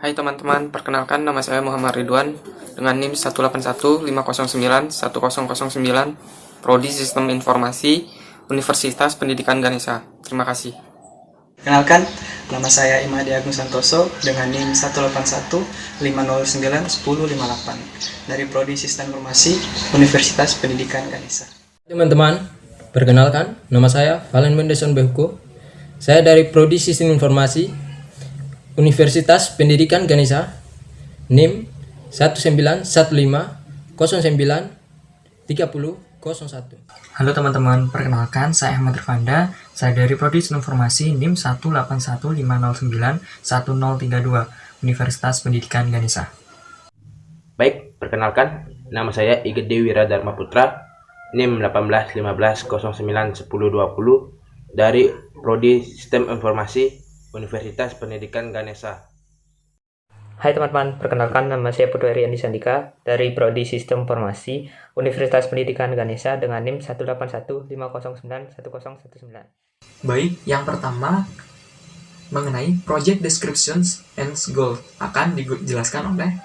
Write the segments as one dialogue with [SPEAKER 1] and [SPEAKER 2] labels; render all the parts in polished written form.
[SPEAKER 1] Hai teman-teman, perkenalkan nama saya Muhammad Ridwan dengan NIM 18150910009, Prodi Sistem Informasi, Universitas Pendidikan Ganesha. Terima kasih.
[SPEAKER 2] Kenalkan, nama saya Imadi Agung Santoso dengan NIM 18150091058 dari Prodi Sistem Informasi Universitas Pendidikan Ganesha.
[SPEAKER 3] Teman-teman, perkenalkan, nama saya Valen Mendeson Behuko. Saya dari Prodi Sistem Informasi Universitas Pendidikan Ganesha, NIM 19150930001.
[SPEAKER 4] Halo teman-teman, perkenalkan saya Ahmad Irfanda. Saya dari Prodi Sistem Informasi NIM 18150910032 Universitas Pendidikan Ganesha.
[SPEAKER 5] Baik, perkenalkan, nama saya Igede Wiradharma Putra, NIM 18150910020 dari Prodi Sistem Informasi Universitas Pendidikan Ganesha.
[SPEAKER 6] Hai teman-teman, perkenalkan nama saya Putu Heri Andi Sandika dari Prodi Sistem Informasi Universitas Pendidikan Ganesha dengan NIM 18150910019.
[SPEAKER 4] Baik, yang pertama mengenai Project Descriptions and Goals akan dijelaskan oleh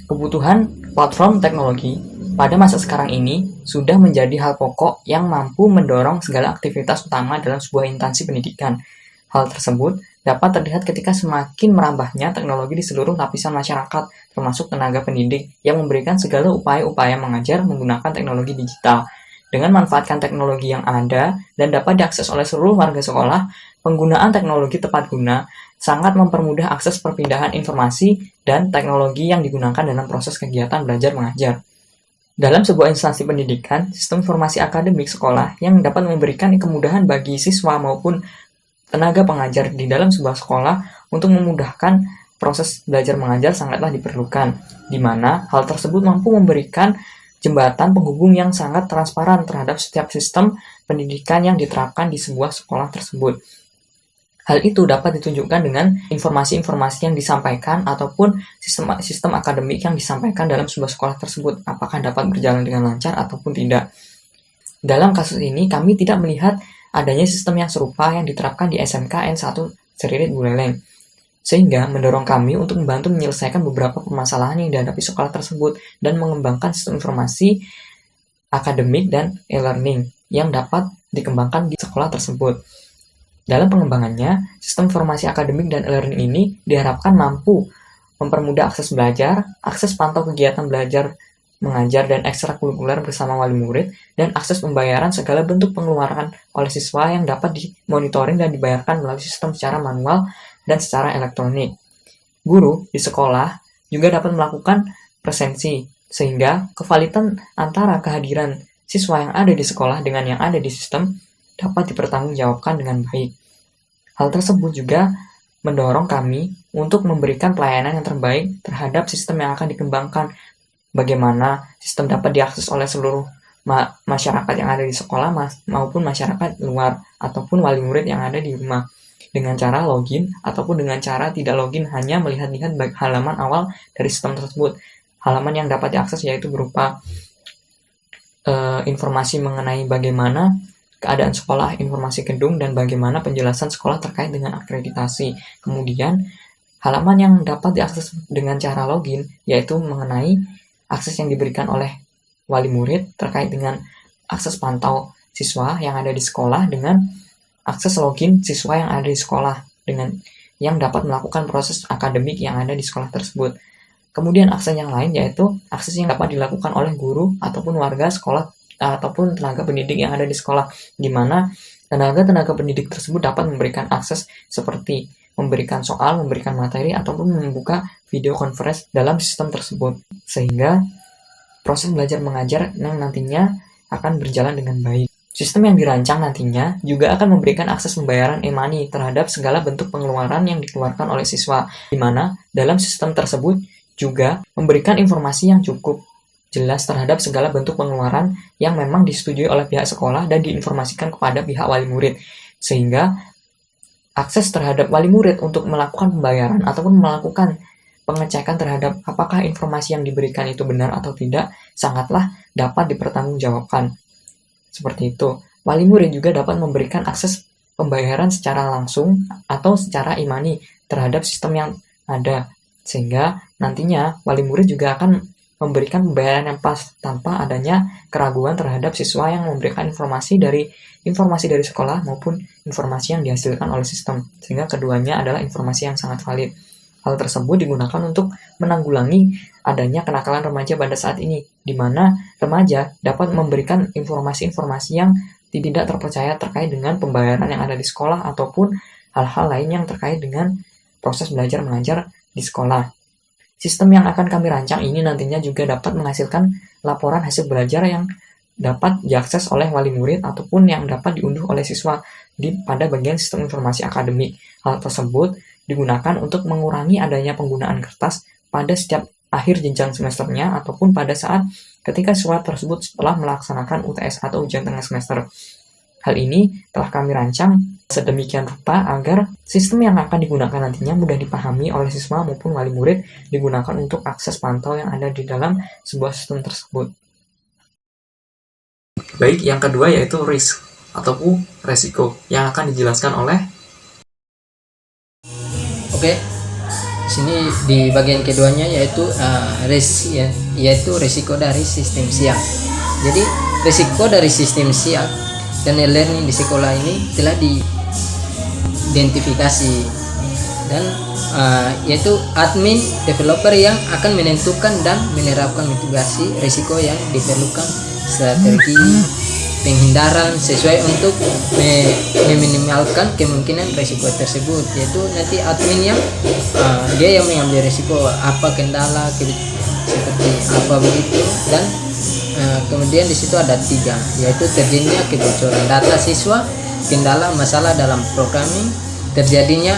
[SPEAKER 4] kebutuhan platform teknologi pada masa sekarang ini sudah menjadi hal pokok yang mampu mendorong segala aktivitas utama dalam sebuah instansi pendidikan. Hal tersebut dapat terlihat ketika semakin merambahnya teknologi di seluruh lapisan masyarakat, termasuk tenaga pendidik yang memberikan segala upaya-upaya mengajar menggunakan teknologi digital. Dengan manfaatkan teknologi yang ada dan dapat diakses oleh seluruh warga sekolah, penggunaan teknologi tepat guna sangat mempermudah akses perpindahan informasi dan teknologi yang digunakan dalam proses kegiatan belajar mengajar. Dalam sebuah instansi pendidikan, sistem informasi akademik sekolah yang dapat memberikan kemudahan bagi siswa maupun tenaga pengajar di dalam sebuah sekolah untuk memudahkan proses belajar mengajar sangatlah diperlukan, di mana hal tersebut mampu memberikan jembatan penghubung yang sangat transparan terhadap setiap sistem pendidikan yang diterapkan di sebuah sekolah tersebut. Hal itu dapat ditunjukkan dengan informasi-informasi yang disampaikan ataupun sistem akademik yang disampaikan dalam sebuah sekolah tersebut, apakah dapat berjalan dengan lancar ataupun tidak. Dalam kasus ini, kami tidak melihat adanya sistem yang serupa yang diterapkan di SMK N1 Seririt Buleleng, sehingga mendorong kami untuk membantu menyelesaikan beberapa permasalahan yang dihadapi sekolah tersebut dan mengembangkan sistem informasi akademik dan e-learning yang dapat dikembangkan di sekolah tersebut. Dalam pengembangannya, sistem informasi akademik dan e-learning ini diharapkan mampu mempermudah akses belajar, akses pantau kegiatan belajar mengajar dan ekstrakurikuler bersama wali murid, dan akses pembayaran segala bentuk pengeluaran oleh siswa yang dapat dimonitoring dan dibayarkan melalui sistem secara manual dan secara elektronik. Guru di sekolah juga dapat melakukan presensi, sehingga kevalitan antara kehadiran siswa yang ada di sekolah dengan yang ada di sistem dapat dipertanggungjawabkan dengan baik. Hal tersebut juga mendorong kami untuk memberikan pelayanan yang terbaik terhadap sistem yang akan dikembangkan. Bagaimana sistem dapat diakses oleh seluruh masyarakat yang ada di sekolah maupun masyarakat luar ataupun wali murid yang ada di rumah dengan cara login ataupun dengan cara tidak login, hanya melihat-lihat halaman awal dari sistem tersebut. Halaman yang dapat diakses yaitu berupa informasi mengenai bagaimana keadaan sekolah, informasi gedung, dan bagaimana penjelasan sekolah terkait dengan akreditasi. Kemudian halaman yang dapat diakses dengan cara login yaitu mengenai akses yang diberikan oleh wali murid terkait dengan akses pantau siswa yang ada di sekolah dengan akses login siswa yang ada di sekolah dengan yang dapat melakukan proses akademik yang ada di sekolah tersebut. Kemudian akses yang lain yaitu akses yang dapat dilakukan oleh guru ataupun warga sekolah ataupun tenaga pendidik yang ada di sekolah, di mana tenaga pendidik tersebut dapat memberikan akses seperti memberikan soal, memberikan materi, ataupun membuka video conference dalam sistem tersebut, sehingga proses belajar mengajar yang nantinya akan berjalan dengan baik. Sistem yang dirancang nantinya juga akan memberikan akses pembayaran e-money terhadap segala bentuk pengeluaran yang dikeluarkan oleh siswa, di mana dalam sistem tersebut juga memberikan informasi yang cukup jelas terhadap segala bentuk pengeluaran yang memang disetujui oleh pihak sekolah dan diinformasikan kepada pihak wali murid, sehingga akses terhadap wali murid untuk melakukan pembayaran ataupun melakukan pengecekan terhadap apakah informasi yang diberikan itu benar atau tidak sangatlah dapat dipertanggungjawabkan. Seperti itu. Wali murid juga dapat memberikan akses pembayaran secara langsung atau secara e-money terhadap sistem yang ada. Sehingga nantinya wali murid juga akan memberikan pembayaran yang pas tanpa adanya keraguan terhadap siswa yang memberikan informasi dari sekolah maupun informasi yang dihasilkan oleh sistem, sehingga keduanya adalah informasi yang sangat valid. Hal tersebut digunakan untuk menanggulangi adanya kenakalan remaja pada saat ini, di mana remaja dapat memberikan informasi-informasi yang tidak terpercaya terkait dengan pembayaran yang ada di sekolah ataupun hal-hal lain yang terkait dengan proses belajar mengajar di sekolah. Sistem yang akan kami rancang ini nantinya juga dapat menghasilkan laporan hasil belajar yang dapat diakses oleh wali murid ataupun yang dapat diunduh oleh siswa pada bagian sistem informasi akademik. Hal tersebut digunakan untuk mengurangi adanya penggunaan kertas pada setiap akhir jenjang semesternya ataupun pada saat ketika siswa tersebut setelah melaksanakan UTS atau ujian tengah semester. Hal ini telah kami rancang sedemikian rupa agar sistem yang akan digunakan nantinya mudah dipahami oleh siswa maupun wali murid, digunakan untuk akses pantau yang ada di dalam sebuah sistem tersebut.
[SPEAKER 3] Baik, yang kedua yaitu risk ataupun resiko yang akan dijelaskan oleh. Oke, sini di bagian keduanya yaitu yaitu risiko dari sistem siap. Jadi risiko dari sistem siap dan e-learning di sekolah ini telah diidentifikasi dan yaitu admin developer yang akan menentukan dan menerapkan mitigasi risiko yang diperlukan, strategi penghindaran sesuai untuk meminimalkan kemungkinan risiko tersebut, yaitu nanti admin yang dia yang mengambil risiko apa kendala seperti apa begitu. Dan kemudian di situ ada 3, yaitu terjadinya kebocoran data siswa, kendala masalah dalam programming, terjadinya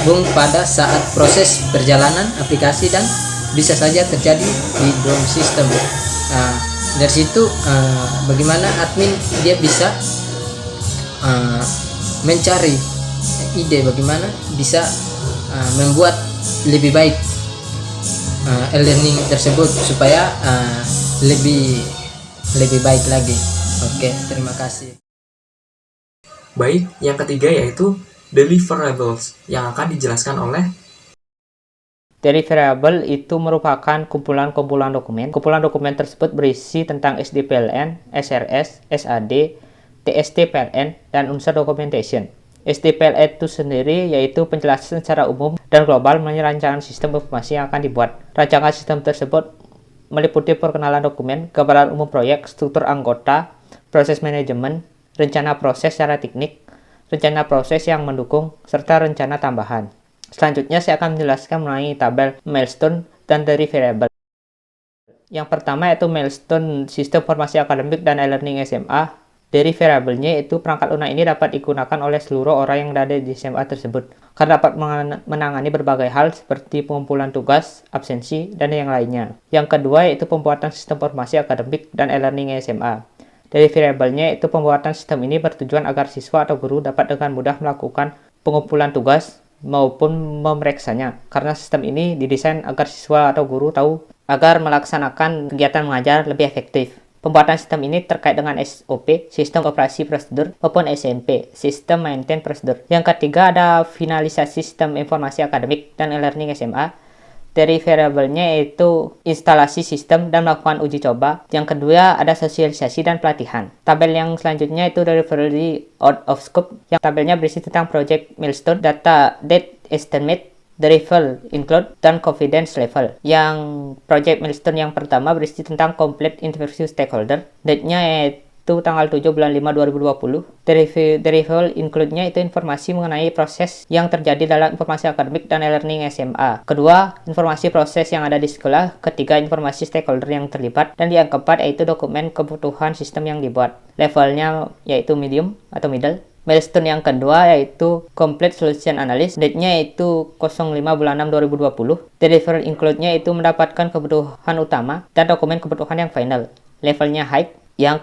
[SPEAKER 3] bug pada saat proses perjalanan aplikasi, dan bisa saja terjadi di DOM system. Dari situ bagaimana admin dia bisa mencari ide bagaimana bisa membuat lebih baik e-learning tersebut supaya lebih baik lagi. Oke, terima kasih. Baik, yang ketiga yaitu deliverables yang akan dijelaskan oleh.
[SPEAKER 6] Deliverable itu merupakan kumpulan-kumpulan dokumen. Kumpulan dokumen tersebut berisi tentang SDPLN, SRS, SAD, TST-PLN, dan unsur documentation. SDPLN itu sendiri yaitu penjelasan secara umum dan global mengenai rancangan sistem informasi yang akan dibuat. Rancangan sistem tersebut meliputi perkenalan dokumen, gambaran umum proyek, struktur anggota, proses manajemen, rencana proses secara teknik, rencana proses yang mendukung, serta rencana tambahan. Selanjutnya saya akan menjelaskan mengenai tabel milestone dan deliverable. Yang pertama yaitu milestone sistem informasi akademik dan e-learning SMA. Deliverable-nya yaitu perangkat lunak ini dapat digunakan oleh seluruh orang yang berada di SMA tersebut karena dapat menangani berbagai hal seperti pengumpulan tugas, absensi, dan yang lainnya. Yang kedua yaitu pembuatan sistem informasi akademik dan e-learning SMA. Deliverable-nya yaitu pembuatan sistem ini bertujuan agar siswa atau guru dapat dengan mudah melakukan pengumpulan tugas maupun memeriksanya, karena sistem ini didesain agar siswa atau guru tahu agar melaksanakan kegiatan mengajar lebih efektif. Pembuatan sistem ini terkait dengan SOP, Sistem Operasi Prosedur, maupun SMP, Sistem Maintain Prosedur. Yang ketiga ada finalisasi sistem informasi akademik dan e-learning SMA. Deliverable-nya yaitu instalasi sistem dan melakukan uji coba. Yang kedua ada sosialisasi dan pelatihan. Tabel yang selanjutnya itu delivery out of scope. Yang tabelnya berisi tentang project milestone, data date estimate, deliverable include, dan confidence level. Yang project milestone yang pertama berisi tentang complete interview stakeholder. Date-nya yaitu tanggal 7 bulan 5 2020. Deliverable include-nya itu informasi mengenai proses yang terjadi dalam informasi akademik dan e-learning SMA. Kedua, informasi proses yang ada di sekolah. Ketiga, informasi stakeholder yang terlibat. Dan yang keempat yaitu dokumen kebutuhan sistem yang dibuat. Levelnya yaitu medium atau middle. Milestone yang kedua yaitu Complete Solution Analysis. Date-nya yaitu 05 bulan 6 2020. Deliverable include-nya itu mendapatkan kebutuhan utama dan dokumen kebutuhan yang final. Levelnya high. Yang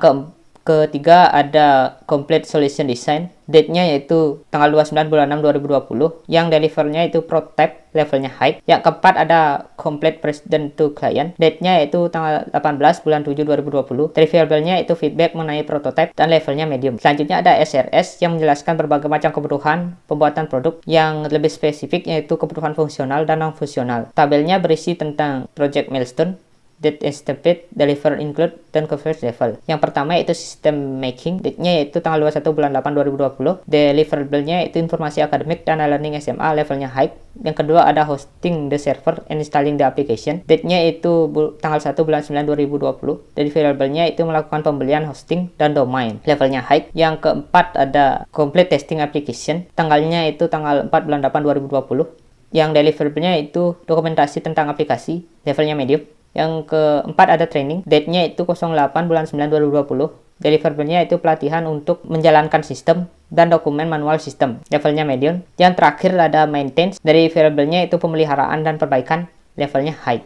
[SPEAKER 6] Ketiga ada Complete Solution Design. Date-nya yaitu tanggal 29 bulan 6 2020. Yang deliver-nya itu prototype, levelnya high. Yang keempat ada Complete Present to Client. Date-nya yaitu tanggal 18 bulan 7 2020. Deliverable-nya itu feedback mengenai prototype dan levelnya medium. Selanjutnya ada SRS yang menjelaskan berbagai macam kebutuhan pembuatan produk yang lebih spesifik, yaitu kebutuhan fungsional dan non-fungsional. Tabelnya berisi tentang project milestone, date estimate, deliver include, dan coverage level. Yang pertama yaitu system making, date-nya yaitu tanggal 21 bulan 8 2020. Deliverable-nya itu informasi akademik dan learning SMA, levelnya high. Yang kedua ada hosting the server and installing the application, date-nya itu tanggal 1 bulan 9 2020. Deliverable-nya itu melakukan pembelian hosting dan domain, levelnya high. Yang keempat ada complete testing application, tanggalnya itu tanggal 4 bulan 8 2020. Yang deliverable-nya itu dokumentasi tentang aplikasi, levelnya medium. Yang keempat ada training, date-nya itu 08 bulan 9 2020. Deliverable-nya itu pelatihan untuk menjalankan sistem dan dokumen manual sistem, levelnya medium. Yang terakhir ada maintenance, deliverable-nya itu pemeliharaan dan perbaikan, levelnya high.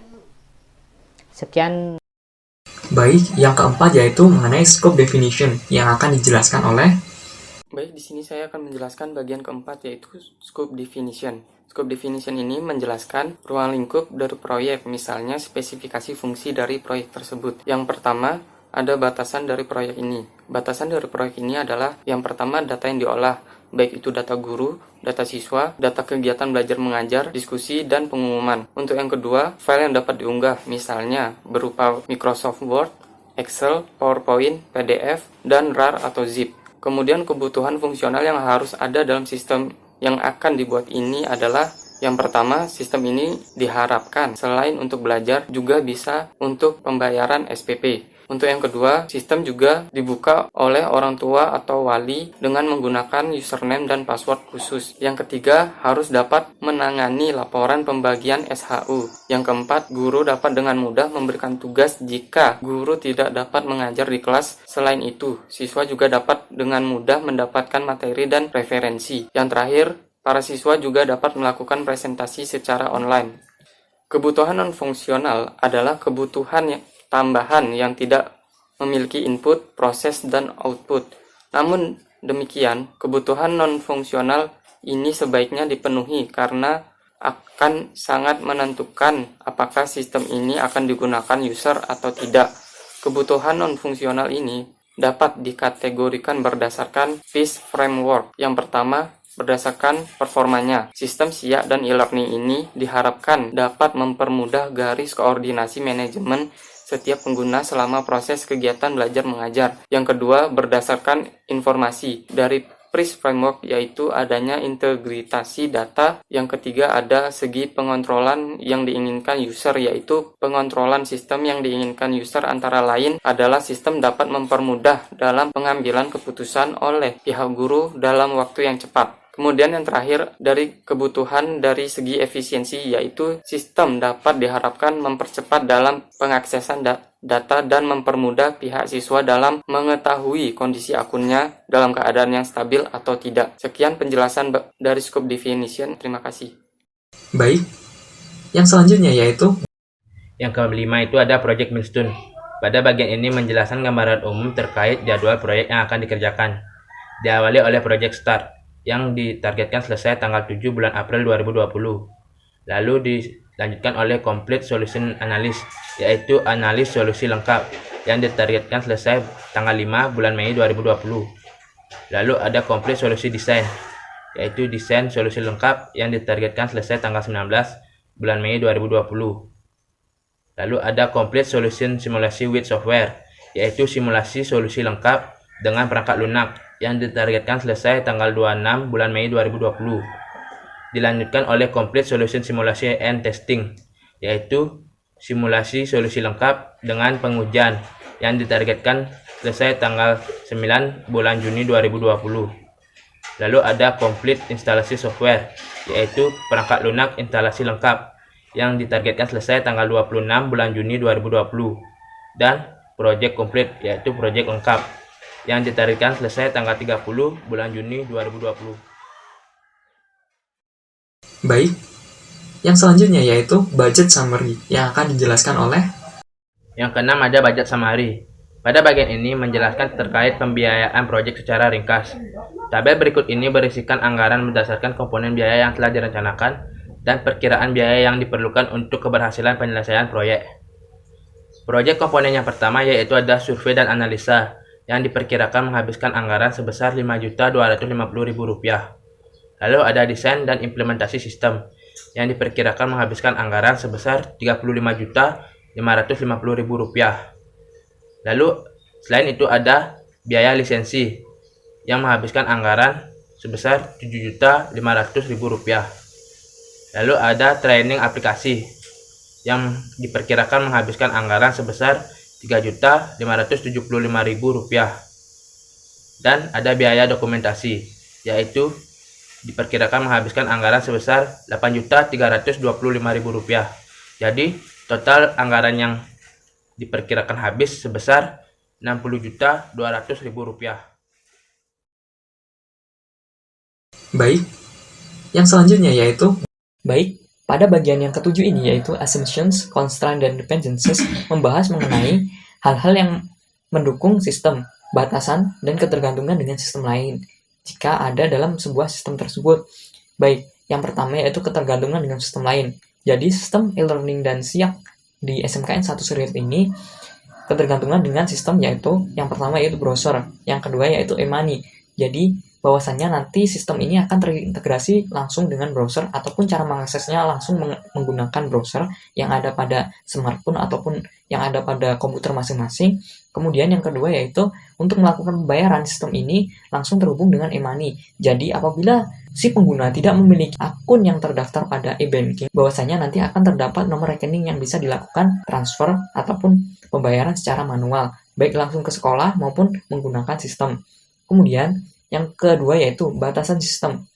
[SPEAKER 6] Sekian.
[SPEAKER 4] Baik, yang keempat yaitu mengenai scope definition yang akan dijelaskan oleh.
[SPEAKER 1] Baik, di sini saya akan menjelaskan bagian keempat, yaitu scope definition. Scope definition ini menjelaskan ruang lingkup dari proyek, misalnya spesifikasi fungsi dari proyek tersebut. Yang pertama, ada batasan dari proyek ini. Batasan dari proyek ini adalah yang pertama data yang diolah, baik itu data guru, data siswa, data kegiatan belajar mengajar, diskusi, dan pengumuman. Untuk yang kedua, file yang dapat diunggah, misalnya berupa Microsoft Word, Excel, PowerPoint, PDF, dan RAR atau zip. Kemudian kebutuhan fungsional yang harus ada dalam sistem yang akan dibuat ini adalah yang pertama, sistem ini diharapkan selain untuk belajar juga bisa untuk pembayaran SPP. Untuk yang kedua, sistem juga dibuka oleh orang tua atau wali dengan menggunakan username dan password khusus. Yang ketiga, harus dapat menangani laporan pembagian SHU. Yang keempat, guru dapat dengan mudah memberikan tugas jika guru tidak dapat mengajar di kelas. Selain itu, siswa juga dapat dengan mudah mendapatkan materi dan referensi. Yang terakhir, para siswa juga dapat melakukan presentasi secara online. Kebutuhan non-fungsional adalah kebutuhan tambahan yang tidak memiliki input, proses, dan output. Namun demikian, kebutuhan non-fungsional ini sebaiknya dipenuhi karena akan sangat menentukan apakah sistem ini akan digunakan user atau tidak. Kebutuhan non-fungsional ini dapat dikategorikan berdasarkan PIS framework. Yang pertama, berdasarkan performanya. Sistem SIA dan e-learning ini diharapkan dapat mempermudah garis koordinasi manajemen setiap pengguna selama proses kegiatan belajar mengajar. Yang kedua, berdasarkan informasi dari PRIS framework, yaitu adanya integritasi data. Yang ketiga, ada segi pengontrolan yang diinginkan user, yaitu pengontrolan sistem yang diinginkan user antara lain adalah sistem dapat mempermudah dalam pengambilan keputusan oleh pihak guru dalam waktu yang cepat. Kemudian yang terakhir, dari kebutuhan dari segi efisiensi, yaitu sistem dapat diharapkan mempercepat dalam pengaksesan data dan mempermudah pihak siswa dalam mengetahui kondisi akunnya dalam keadaan yang stabil atau tidak. Sekian penjelasan dari scope definition. Terima kasih.
[SPEAKER 4] Baik, yang selanjutnya yaitu.
[SPEAKER 5] Yang kelima itu ada project milestone. Pada bagian ini menjelaskan gambaran umum terkait jadwal proyek yang akan dikerjakan. Diawali oleh project start, yang ditargetkan selesai tanggal 7 bulan April 2020. Lalu dilanjutkan oleh Complete Solution Analysis, yaitu analis solusi lengkap, yang ditargetkan selesai tanggal 5 bulan Mei 2020. Lalu ada Complete Solution Design, yaitu desain solusi lengkap, yang ditargetkan selesai tanggal 19 bulan Mei 2020. Lalu ada Complete Solution Simulation with Software, yaitu simulasi solusi lengkap dengan perangkat lunak, yang ditargetkan selesai tanggal 26 bulan Mei 2020. Dilanjutkan oleh Complete Solution Simulation and Testing, yaitu simulasi solusi lengkap dengan pengujian, yang ditargetkan selesai tanggal 9 bulan Juni 2020. Lalu ada Complete Instalasi Software, yaitu perangkat lunak instalasi lengkap, yang ditargetkan selesai tanggal 26 bulan Juni 2020. Dan Project Complete, yaitu proyek lengkap, yang ditargetkan selesai tanggal 30 bulan Juni 2020.
[SPEAKER 4] Baik, yang selanjutnya yaitu budget summary yang akan dijelaskan oleh.
[SPEAKER 5] Yang keenam ada budget summary. Pada bagian ini menjelaskan terkait pembiayaan proyek secara ringkas. Tabel berikut ini berisikan anggaran berdasarkan komponen biaya yang telah direncanakan dan perkiraan biaya yang diperlukan untuk keberhasilan penyelesaian proyek. Proyek komponen yang pertama yaitu ada survei dan analisa yang diperkirakan menghabiskan anggaran sebesar Rp5.250.000. Lalu ada desain dan implementasi sistem yang diperkirakan menghabiskan anggaran sebesar Rp35.550.000. Lalu selain itu ada biaya lisensi yang menghabiskan anggaran sebesar Rp7.500.000. Lalu ada training aplikasi yang diperkirakan menghabiskan anggaran sebesar Rp3.575.000. Dan ada biaya dokumentasi, yaitu diperkirakan menghabiskan anggaran sebesar Rp8.325.000. Jadi total anggaran yang diperkirakan habis sebesar Rp60.200.000.
[SPEAKER 4] Baik, yang selanjutnya yaitu pada bagian yang ketujuh ini yaitu assumptions, constraints, dan dependencies membahas mengenai hal-hal yang mendukung sistem, batasan, dan ketergantungan dengan sistem lain jika ada dalam sebuah sistem tersebut. Baik, yang pertama yaitu ketergantungan dengan sistem lain. Jadi sistem e-learning dan SIAK di SMKN 1 Seriut ini ketergantungan dengan sistem yaitu yang pertama yaitu browser, yang kedua yaitu e-money. Jadi bahwasannya nanti sistem ini akan terintegrasi langsung dengan browser ataupun cara mengaksesnya langsung menggunakan browser yang ada pada smartphone ataupun yang ada pada komputer masing-masing. Kemudian yang kedua yaitu untuk melakukan pembayaran sistem ini langsung terhubung dengan e-money. Jadi apabila si pengguna tidak memiliki akun yang terdaftar pada e-banking, bahwasanya nanti akan terdapat nomor rekening yang bisa dilakukan transfer ataupun pembayaran secara manual, baik langsung ke sekolah maupun menggunakan sistem. Kemudian yang kedua yaitu batasan sistem.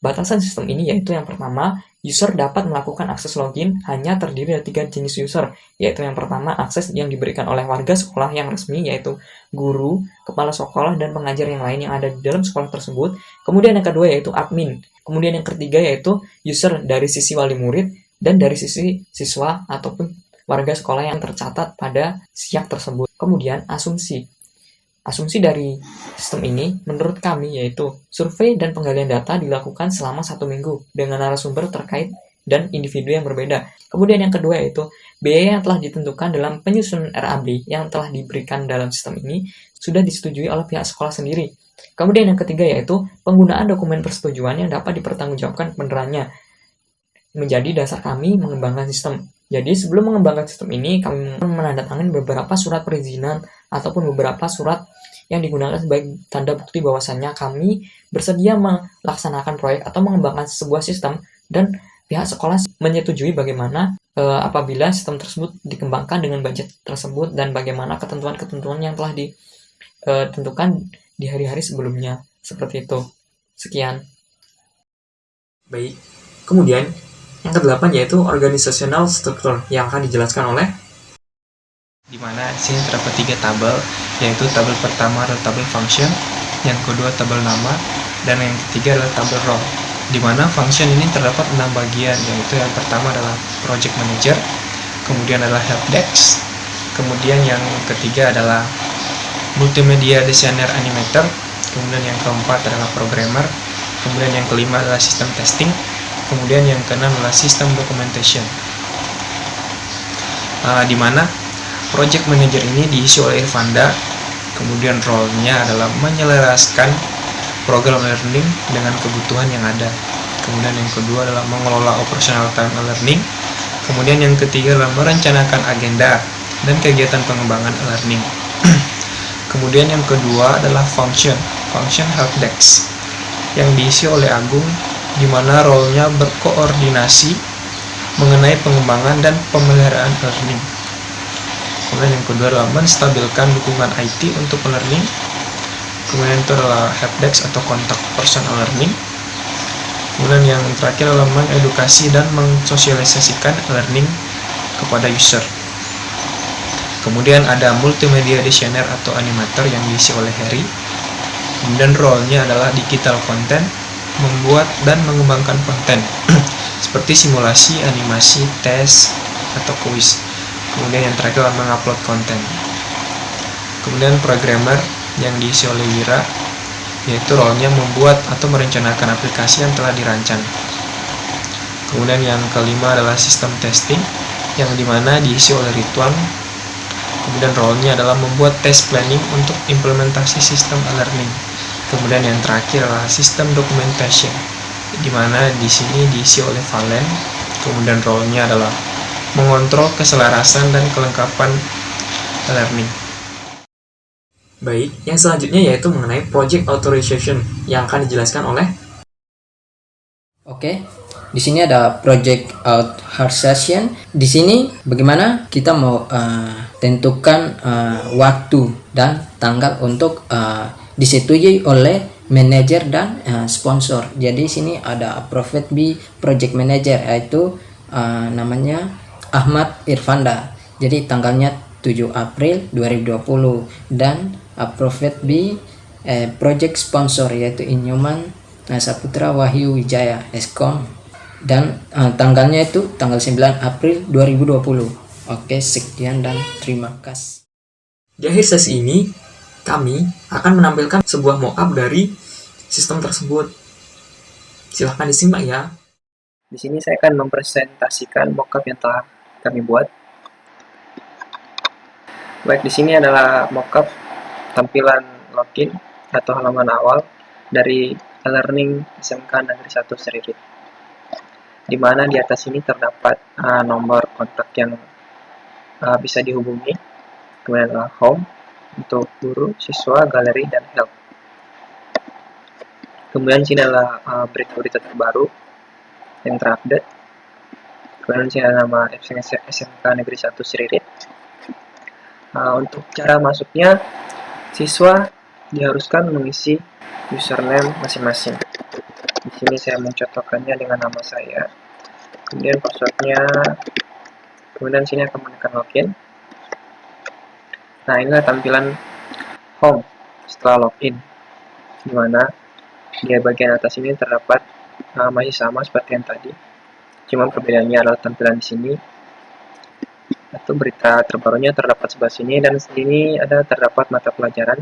[SPEAKER 4] Batasan sistem ini yaitu yang pertama, user dapat melakukan akses login hanya terdiri dari 3 jenis user, yaitu yang pertama akses yang diberikan oleh warga sekolah yang resmi, yaitu guru, kepala sekolah, dan pengajar yang lain yang ada di dalam sekolah tersebut. Kemudian yang kedua yaitu admin. Kemudian yang ketiga yaitu user dari sisi wali murid dan dari sisi siswa ataupun warga sekolah yang tercatat pada SIAK tersebut. Kemudian asumsi. Asumsi dari sistem ini menurut kami yaitu survei dan penggalian data dilakukan selama 1 minggu dengan narasumber terkait dan individu yang berbeda. Kemudian yang kedua yaitu biaya yang telah ditentukan dalam penyusunan RAB yang telah diberikan dalam sistem ini sudah disetujui oleh pihak sekolah sendiri. Kemudian yang ketiga yaitu penggunaan dokumen persetujuan yang dapat dipertanggungjawabkan penerannya menjadi dasar kami mengembangkan sistem. Jadi sebelum mengembangkan sistem ini kami menandatangani beberapa surat perizinan ataupun beberapa surat yang digunakan sebagai tanda bukti bahwasannya kami bersedia melaksanakan proyek atau mengembangkan sebuah sistem dan pihak sekolah menyetujui bagaimana apabila sistem tersebut dikembangkan dengan budget tersebut dan bagaimana ketentuan-ketentuan yang telah ditentukan di hari-hari sebelumnya. Seperti itu. Sekian. Baik. Kemudian yang kedelapan yaitu organizational structure yang akan dijelaskan oleh
[SPEAKER 7] di mana sini terdapat 3 tabel, yaitu tabel pertama adalah tabel function, yang kedua tabel nama, dan yang ketiga adalah tabel role. Di mana function ini terdapat 6 bagian, yaitu yang pertama adalah project manager, kemudian adalah help desk, kemudian yang ketiga adalah multimedia designer animator, kemudian yang keempat adalah programmer, kemudian yang kelima adalah sistem testing, kemudian yang keenam adalah sistem documentation. Di mana project manager ini diisi oleh Irfanda, kemudian role-nya adalah menyelaraskan program learning dengan kebutuhan yang ada. Kemudian yang kedua adalah mengelola operational time learning. Kemudian yang ketiga adalah merencanakan agenda dan kegiatan pengembangan learning. Kemudian yang kedua adalah function help desk yang diisi oleh Agung, di mana role-nya berkoordinasi mengenai pengembangan dan pemeliharaan learning. Kemudian yang kedua adalah menstabilkan dukungan IT untuk learning. Kemudian itu adalah helpdesk atau kontak person learning. Kemudian yang terakhir adalah mengedukasi dan mensosialisasikan learning kepada user. Kemudian ada multimedia designer atau animator yang diisi oleh Harry. Kemudian role-nya adalah digital content, membuat dan mengembangkan konten seperti simulasi, animasi, tes, atau kuis. Kemudian yang terakhir adalah mengupload konten. Kemudian programmer yang diisi oleh Wira, yaitu role-nya membuat atau merencanakan aplikasi yang telah dirancang. Kemudian yang kelima adalah sistem testing, yang dimana diisi oleh Ridwan. Kemudian role-nya adalah membuat test planning untuk implementasi sistem e-learning. Kemudian yang terakhir adalah sistem documentation, di mana di sini diisi oleh Valen. Kemudian role-nya adalah mengontrol keselarasan dan kelengkapan e-learning.
[SPEAKER 4] Baik, yang selanjutnya yaitu mengenai project authorization yang akan dijelaskan oleh
[SPEAKER 3] Oke, di sini ada project authorization. Di sini bagaimana kita mau tentukan waktu dan tanggal untuk disetujui oleh manajer dan sponsor. Jadi sini ada approved by project manager, yaitu namanya Ahmad Irfanda. Jadi tanggalnya 7 April 2020, dan approved by project sponsor, yaitu Inyoman Saputra Wahyu Wijaya Eskom, dan tanggalnya itu tanggal 9 April 2020. Oke, sekian dan terima kasih.
[SPEAKER 4] Di akhir sesi ini, kami akan menampilkan sebuah mockup dari sistem tersebut. Silahkan disimak ya.
[SPEAKER 2] Di sini saya akan mempresentasikan mockup yang telah kami buat. Baik, di sini adalah mockup tampilan login atau halaman awal dari e-learning SMK Negeri 1 Seririt. Di mana di atas ini terdapat nomor kontak yang bisa dihubungi. Kemudian adalah home untuk guru, siswa, galeri, dan help. Kemudian di sini adalah berita-berita terbaru yang terupdate. Kemudian di sini ada nama SMK Negeri 1 Seririt. Untuk cara masuknya, siswa diharuskan mengisi username masing-masing. Di sini saya mencontohkannya dengan nama saya. Kemudian passwordnya. Kemudian sini akan menekan login. Nah, inilah tampilan home setelah login, di mana di bagian atas ini terdapat masih sama seperti yang tadi. Cuma perbedaannya adalah tampilan di sini. Atau berita terbarunya terdapat sebelah sini, dan di sini terdapat mata pelajaran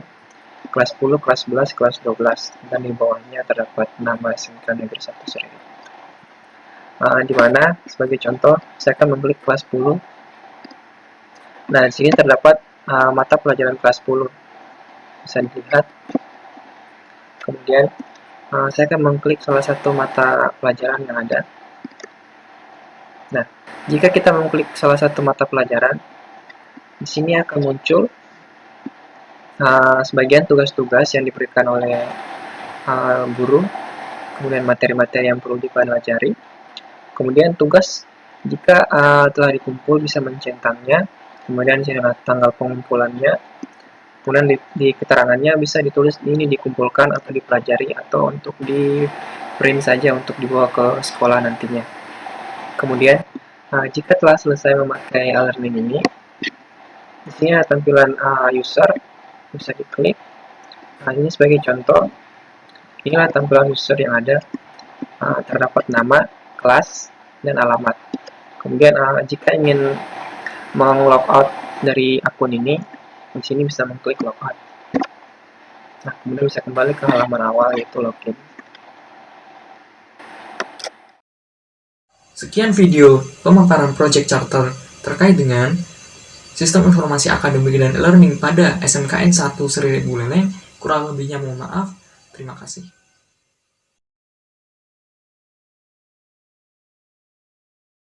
[SPEAKER 2] kelas 10, kelas 11, kelas 12, dan di bawahnya terdapat nama SMK Negeri 1 Seririt. Di mana sebagai contoh saya akan mengklik kelas 10. Nah, di sini terdapat mata pelajaran kelas 10, bisa dilihat. Kemudian saya akan mengklik salah satu mata pelajaran yang ada. Nah, jika kita mengklik salah satu mata pelajaran, di sini akan muncul sebagian tugas-tugas yang diberikan oleh guru, kemudian materi-materi yang perlu dipelajari, kemudian tugas jika telah dikumpul bisa mencentangnya, kemudian di sini tanggal pengumpulannya, kemudian di keterangannya bisa ditulis ini dikumpulkan atau dipelajari atau untuk di print saja untuk dibawa ke sekolah nantinya. Kemudian jika telah selesai memakai e-learning ini, di sini ada tampilan user, bisa diklik. Nah, ini sebagai contoh, inilah tampilan user yang ada, terdapat nama, kelas, dan alamat. Kemudian jika ingin meng-logout dari akun ini, di sini bisa mengklik logout. Nah, kemudian bisa kembali ke halaman awal, yaitu login.
[SPEAKER 4] Sekian video pemaparan Project Charter terkait dengan Sistem Informasi Akademik dan E-Learning pada SMKN 1 Seririt Buleleng. Kurang lebihnya mohon maaf. Terima kasih.